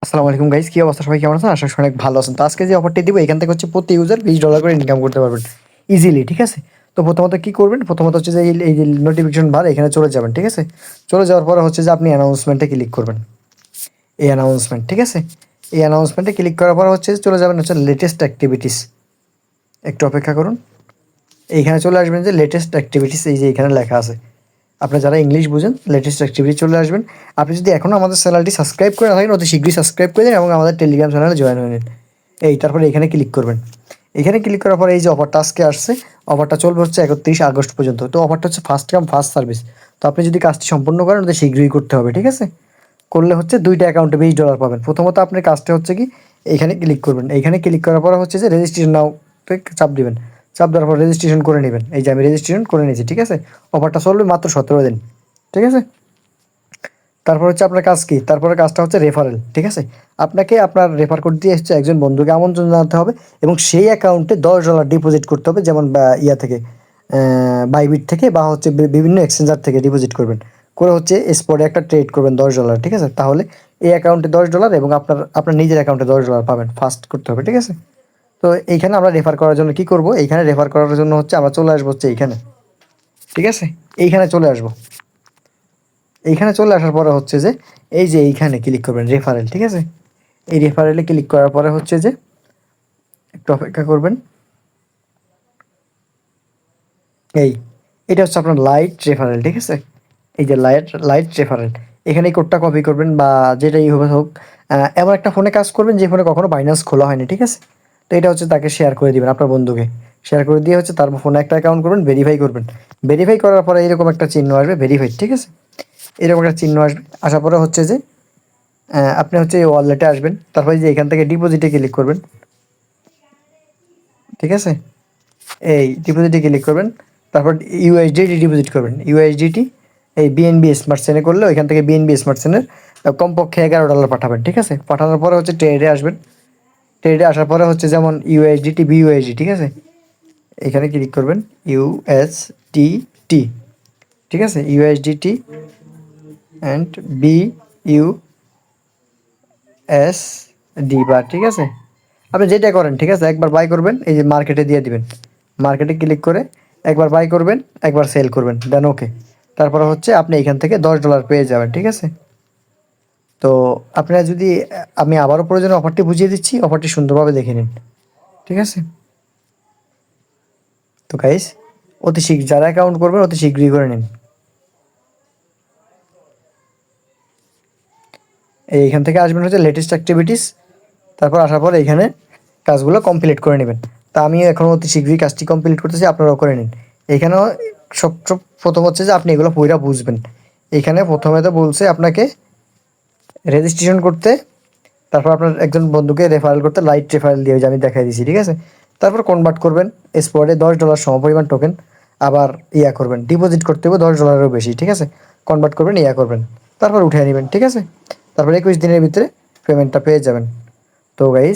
আসসালামু আলাইকুম গাইস, কি অবস্থা? সবাই কেমন আছেন? আশা করি অনেক ভালো আছেন। তো আজকে যে অফারটি দিব এখান থেকে হচ্ছে প্রতি ইউজার $20 করে ইনকাম করতে পারবেন ইজিলি, ঠিক আছে? তো প্রথমত কি করবেন, প্রথমত হচ্ছে যে এই যে নোটিফিকেশন বার এখানে চলে যাবেন, ঠিক আছে? চলে যাওয়ার পরে হচ্ছে যে আপনি অ্যানাউন্সমেন্টে ক্লিক করবেন। এই অ্যানাউন্সমেন্ট, ঠিক আছে? এই অ্যানাউন্সমেন্টে ক্লিক করার পর হচ্ছে চলে যাবেন হচ্ছে লেটেস্ট অ্যাক্টিভিটিস। একটু অপেক্ষা করুন। এইখানে চলে আসবেন যে লেটেস্ট অ্যাক্টিভিটিস, এই যে এখানে লেখা আছে। আপনি যারা ইংলিশ বুঝেন লেটেস্ট অ্যাক্টিভিটি চলে আসবেন। আপনি যদি এখনও আমাদের চ্যানেলটি সাবস্ক্রাইব করে না থাকেন অতি শীঘ্রই সাবস্ক্রাইব করে দিন এবং আমাদের টেলিগ্রাম চ্যানেলে জয়েন হয়ে নিন। তারপরে এখানে ক্লিক করবেন। এখানে ক্লিক করার পরে এই যে অফারটা আজকে আসছে, অফারটা চলবে হচ্ছে 31 আগস্ট পর্যন্ত। তো অফারটা হচ্ছে ফার্স্ট কাম ফার্স্ট সার্ভিস। তো আপনি যদি কাজটি সম্পূর্ণ করেন ওদের শীঘ্রই করতে হবে, ঠিক আছে? করলে হচ্ছে দুইটা অ্যাকাউন্টে $20 পাবেন। প্রথমত আপনার কাজটা হচ্ছে কি, এইখানে ক্লিক করবেন। এইখানে ক্লিক করার পরে হচ্ছে যে রেজিস্ট্রেশন নাও চাপ দিবেন। চাপ দেওয়ার পর রেজিস্ট্রেশন করে নেবেন। এই যে আমি রেজিস্ট্রেশন করে নিয়েছি, ঠিক আছে? অফারটা চলবে মাত্র 17 দিন, ঠিক আছে? তারপর হচ্ছে আপনার কাজ কি, তারপরে কাজটা হচ্ছে রেফারেল, ঠিক আছে? আপনাকে আপনার রেফার কোড দিয়ে হচ্ছে একজন বন্ধুকে আমন্ত্রণ জানাতে হবে এবং সেই অ্যাকাউন্টে $10 ডিপোজিট করতে হবে, যেমন ইয়া থেকে বাইবিট থেকে বা হচ্ছে বিভিন্ন এক্সচেঞ্জার থেকে ডিপোজিট করবেন। করে হচ্ছে স্পটে একটা ট্রেড করবেন $10, ঠিক আছে? তাহলে এই অ্যাকাউন্টে $10 এবং আপনার আপনার নিজের অ্যাকাউন্টে $10 পাবেন। ফার্স্ট করতে হবে, ঠিক আছে? তো এইখানে আমরা রেফার করার জন্য কি করব, এইখানে রেফার করার জন্য হচ্ছে আমরা চলে আসবো হচ্ছে এইখানে, ঠিক আছে? এইখানে চলে আসবো। এইখানে চলে আসার পরে হচ্ছে যে এই যে এইখানে ক্লিক করবেন রেফারেল, ঠিক আছে? এই রেফারেলে ক্লিক করার পরে হচ্ছে যে একটু অপেক্ষা করবেন। এই এটা হচ্ছে আপনার লাইট রেফারেল, ঠিক আছে? এই যে লাইট রেফারেল, এখানে এই কোডটা কপি করবেন বা যেটাই হবে হোক। এমন একটা ফোনে কাজ করবেন যে ফোনে কখনো বাইন্যান্স খোলা হয়নি, ঠিক আছে? তো এটা হচ্ছে তাকে শেয়ার করে দিবেন, আপনার বন্ধুকে শেয়ার করে দিয়ে হচ্ছে তারপর ফোনে একটা অ্যাকাউন্ট করবেন, ভেরিফাই করবেন। ভেরিফাই করার পরে এরকম একটা চিহ্ন আসবে, ভেরিফাইড, ঠিক আছে? এরকম একটা চিহ্ন আসবে, আসার পরে হচ্ছে যে আপনি হচ্ছে এই ওয়ালেটে আসবেন। তারপরে যে এখান থেকে ডিপোজিটে ক্লিক করবেন, ঠিক আছে? এই ডিপোজিটে ক্লিক করবেন। তারপর ইউএসডিটি ডিপোজিট করবেন, ইউএসডিটি। এই বিএনবি স্মার্ট চেনে করলে ওইখান থেকে বিএনবি স্মার্ট চেনের কমপক্ষে $11 পাঠাবেন, ঠিক আছে? পাঠানোর পরে হচ্ছে ট্রেডে আসবেন। ট্রেডে আসার পরে হচ্ছে যেমন ইউএসডিটি বিইউএসডি, ঠিক আছে? এখানে ক্লিক করবেন ইউএসডিটি, ঠিক আছে? ইউএসডিটি অ্যান্ড বিইউএসডি বার, ঠিক আছে? আপনি যেটা করেন, ঠিক আছে? একবার বাই করবেন, এই যে মার্কেটে দিয়ে দিবেন। মার্কেটে ক্লিক করে একবার বাই করবেন, একবার সেল করবেন, দেন ওকে। তারপরে হচ্ছে আপনি এখান থেকে $10 পেয়ে যাবেন, ঠিক আছে? তো আপনারা যদি আমি আবারও প্রয়োজনে অফারটি বুঝিয়ে দিচ্ছি, অফারটি সুন্দরভাবে দেখে নিন, ঠিক আছে? তো গাইস, যারা অ্যাকাউন্ট করবেন অতি শীঘ্রই করে নিন। এইখান থেকে আসবেন হচ্ছে লেটেস্ট অ্যাক্টিভিটিস। তারপর আসার পর এইখানে কাজগুলো কমপ্লিট করে নেবেন। তা আমি এখন অতি শীঘ্রই কাজটি কমপ্লিট করতেছি, আপনারাও করে নিন। এখানেও সব প্রথম হচ্ছে যে আপনি এগুলো পুরোটা বুঝবেন। এখানে প্রথমে তো বলছে আপনাকে রেজিস্ট্রেশন করতে, তারপর আপনার একজন বন্ধুকে রেফারেল করতে, লাইট রেফারেল দিয়ে যে আমি দেখাই দিয়েছি, ঠিক আছে? তারপর কনভার্ট করবেন স্পটে $10 সমপরিমাণ টোকেন। আবার ইয়া করবেন, ডিপোজিট করতে হবে $10-এরও বেশি, ঠিক আছে? কনভার্ট করবেন, ইয়া করবেন, তারপর উঠিয়ে নেবেন, ঠিক আছে? তারপর 21 দিনের ভিতরে পেমেন্টটা পেয়ে যাবেন। তো গাইস,